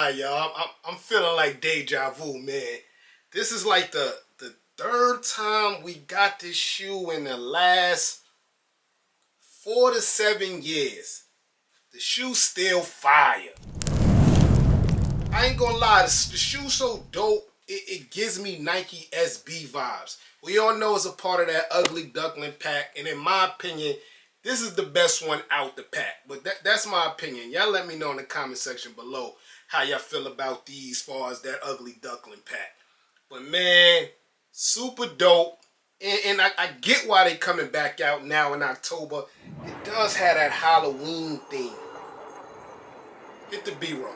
lie, y'all. I'm feeling like deja vu, man. This is like the third time we got this shoe in the last 4 to 7 years. The shoe's still fire. I ain't gonna lie, the shoe's so dope, it gives me Nike SB vibes. We all know it's a part of that ugly duckling pack, and in my opinion, this is the best one out the pack. But that's my opinion. Y'all let me know in the comment section below how y'all feel about these as far as that ugly duckling pack. But man, super dope. And I get why they coming back out now in October. It does have that Halloween theme. Hit the B-roll.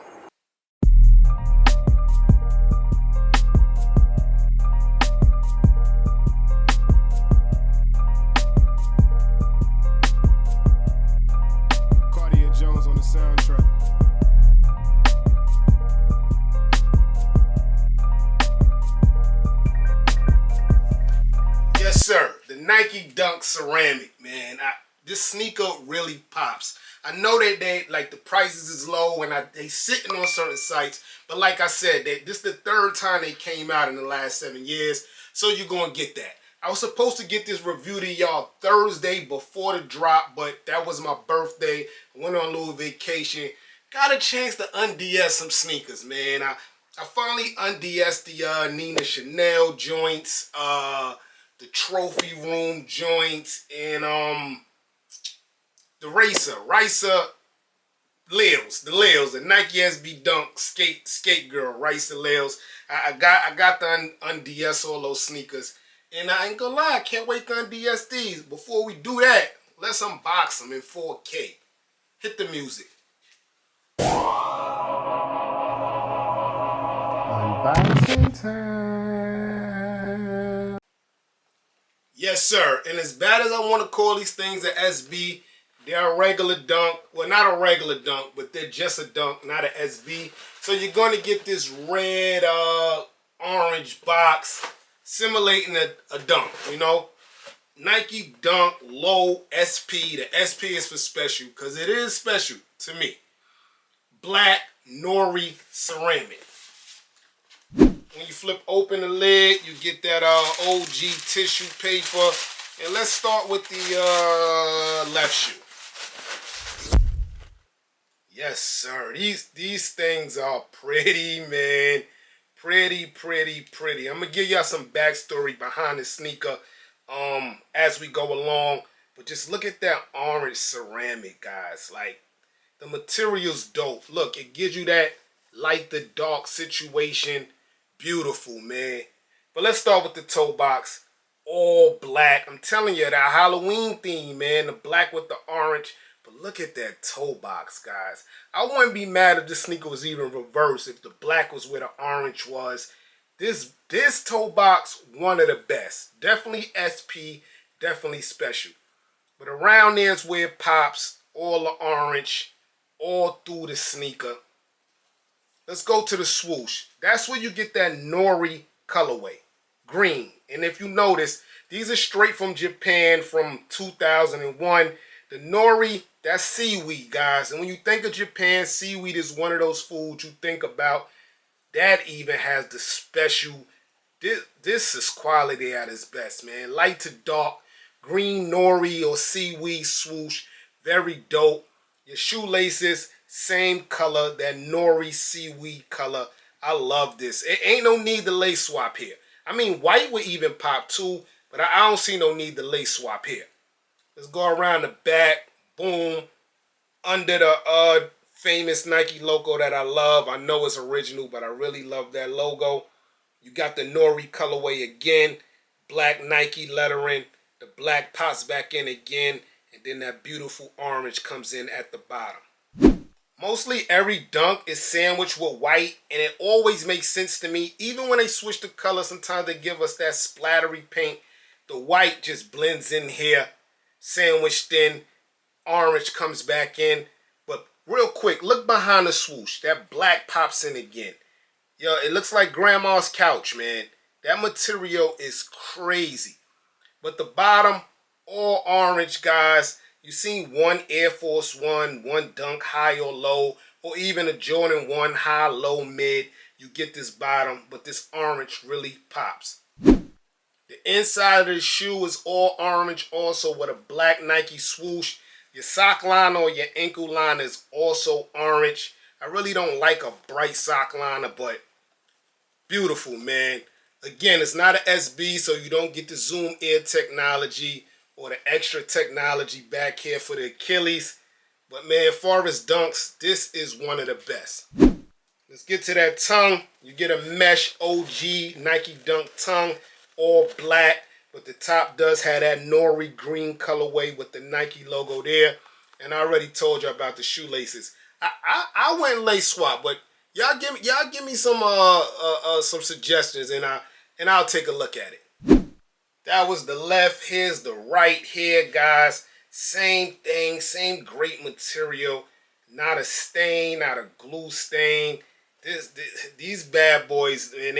On the soundtrack. Yes, sir. The Nike Dunk Ceramic, man. This sneaker really pops. I know that they like the prices is low and they sitting on certain sites, but like I said, this is the third time they came out in the last 7 years, so you're gonna get that. I was supposed to get this review to y'all Thursday before the drop, but that was my birthday. I went on a little vacation. Got a chance to unds some sneakers, man. I finally unds the Nina Chanel joints, the Trophy Room joints, and the Racer Lils, the Nike SB Dunk skate girl, Racer Lils. I got the unds all those sneakers. And I ain't gonna lie, I can't wait to unds these. Before we do that, let's unbox them in 4K. Hit the music. Unboxing time. Yes, sir. And as bad as I want to call these things an SB, they're a regular dunk. Well, not a regular dunk, but they're just a dunk, not an SB. So you're going to get this red, orange box simulating a dunk, you know. Nike Dunk Low SP. The SP is for special because it is special to me. Black Nori ceramic. When you flip open the lid, you get that OG tissue paper. And let's start with the left shoe. Yes, sir. These things are pretty, man. Pretty. I'm gonna give y'all some backstory behind the sneaker as we go along. But just look at that orange ceramic, guys. Like, the material's dope. Look, it gives you that light to dark situation. Beautiful, man. But let's start with the toe box. All black. I'm telling you, that Halloween theme, man. The black with the orange. But look at that toe box, guys. I wouldn't be mad if this sneaker was even reversed, if the black was where the orange was. This toe box, one of the best. Definitely SP, definitely special. But around there is where it pops. All the orange, all through the sneaker. Let's go to the swoosh. That's where you get that Nori colorway. Green. And if you notice, these are straight from Japan from 2001. The Nori, that's seaweed, guys. And when you think of Japan, seaweed is one of those foods you think about. That even has the special. This is quality at its best, man. Light to dark, green Nori or seaweed swoosh. Very dope. Your shoelaces, same color, that Nori seaweed color. I love this. It ain't no need to lace swap here. I mean, white would even pop too, but I don't see no need to lace swap here. Let's go around the back. Boom. Under the famous Nike logo that I love. I know it's original, but I really love that logo. You got the Nori colorway again. Black Nike lettering. The black pops back in again. And then that beautiful orange comes in at the bottom. Mostly every dunk is sandwiched with white. And it always makes sense to me. Even when they switch the color, sometimes they give us that splattery paint. The white just blends in here. Sandwiched in. Orange comes back in. But real quick, look behind the swoosh. That black pops in again. Yo, it looks like grandma's couch, man. That material is crazy. But the bottom, all orange, guys. You seen one Air Force One, one Dunk high or low, or even a Jordan 1 high, low, mid, you get this bottom, but this orange really pops. The inside of the shoe is all orange also with a black Nike swoosh. Your sock liner or your ankle liner is also orange. I really don't like a bright sock liner, but beautiful, man. Again, it's not an SB, so you don't get the zoom air technology or the extra technology back here for the Achilles. But man, as far as dunks, this is one of the best. Let's get to that tongue. You get a mesh OG Nike Dunk tongue, all black, but the top does have that nori green colorway with the Nike logo there. And I already told you about the shoelaces. I went lace swap, but y'all give me some suggestions, and I'll take a look at it. That was the left. Here's the right here, guys. Same thing, same great material. Not a stain, not a glue stain. These bad boys, man,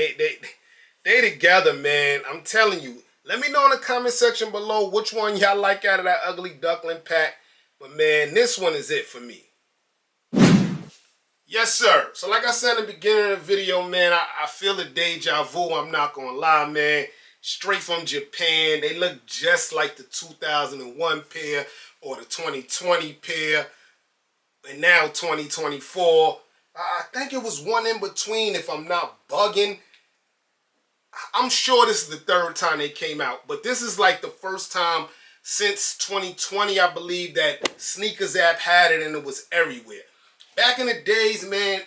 they together, man. I'm telling you. Let me know in the comment section below which one y'all like out of that ugly duckling pack. But man, this one is it for me. Yes, sir. So like I said in the beginning of the video, man, I feel a deja vu. I'm not going to lie, man. Straight from Japan. They look just like the 2001 pair or the 2020 pair. And now 2024. I think it was one in between if I'm not bugging. I'm sure this is the third time they came out. But this is like the first time since 2020, I believe, that Sneakers app had it and it was everywhere. Back in the days, man,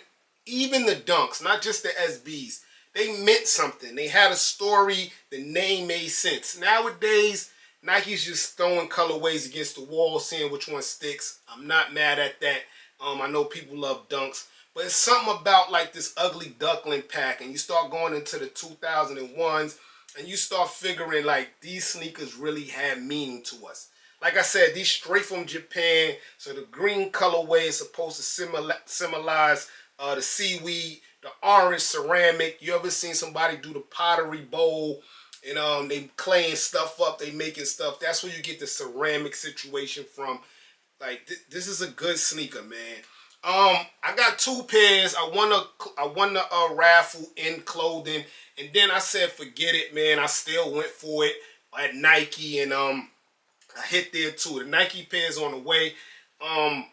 even the dunks, not just the SBs, they meant something. They had a story. The name made sense. Nowadays, Nike's just throwing colorways against the wall, seeing which one sticks. I'm not mad at that. I know people love dunks. But it's something about like this ugly duckling pack, and you start going into the 2001s, and you start figuring like these sneakers really had meaning to us. Like I said, these straight from Japan, so the green colorway is supposed to symbolize the seaweed, the orange ceramic. You ever seen somebody do the pottery bowl, and they claying stuff up, they making stuff? That's where you get the ceramic situation from. Like this is a good sneaker, man. I got two pairs. I won the raffle in clothing, and then I said forget it, man. I still went for it at Nike, and I hit there too. The Nike pair's on the way. $135,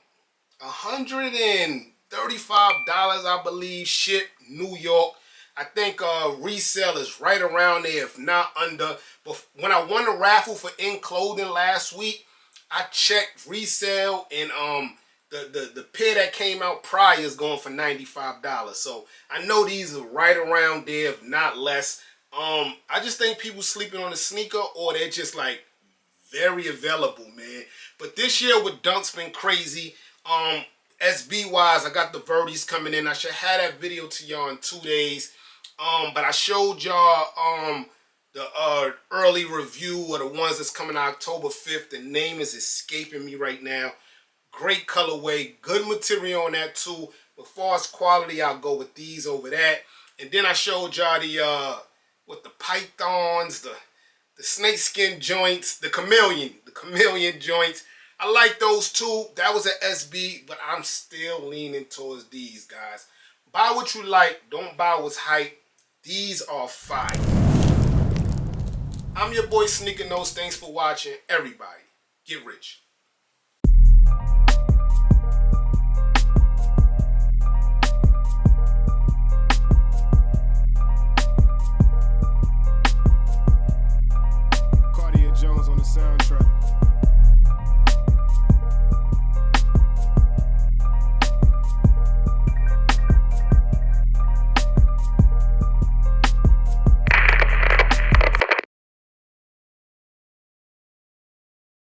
I believe, ship New York. I think resale is right around there, if not under. But when I won the raffle for in clothing last week, I checked resale, and the pair that came out prior is going for $95. So I know these are right around there, if not less. I just think people sleeping on the sneaker, or they're just like very available, man. But this year with dunks been crazy. SB wise, I got the Verdes coming in. I should have that video to y'all in 2 days. But I showed y'all the early review of the ones that's coming October 5th. The name is escaping me right now. Great colorway, good material on that too. But as far as quality, I'll go with these over that. And then I showed y'all the pythons, the snake skin joints, the chameleon joints. I like those too. That was an SB, but I'm still leaning towards these, guys. Buy what you like, don't buy what's hype. These are fire. I'm your boy Sneaker Nose. Thanks for watching. Everybody, get rich. Jones on the soundtrack.